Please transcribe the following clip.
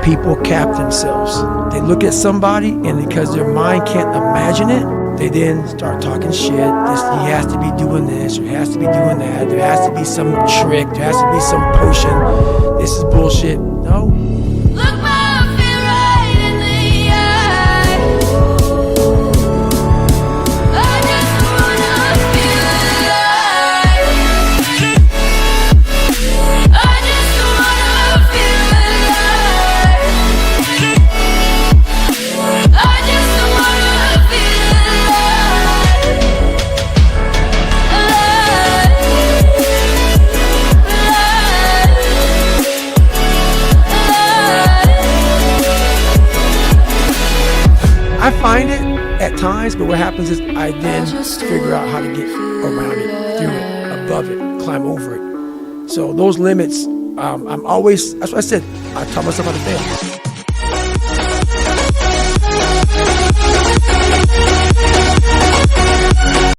people cap themselves. They look at somebody, and because their mind can't imagine it, they then start talking shit. He has to be doing this, or he has to be doing that. There has to be some trick. There has to be some potion. This is bullshit. No. I find it at times, but what happens is I then figure out how to get around it, through it, above it, climb over it. So those limits, I'm always, that's what I said, I taught myself how to fail.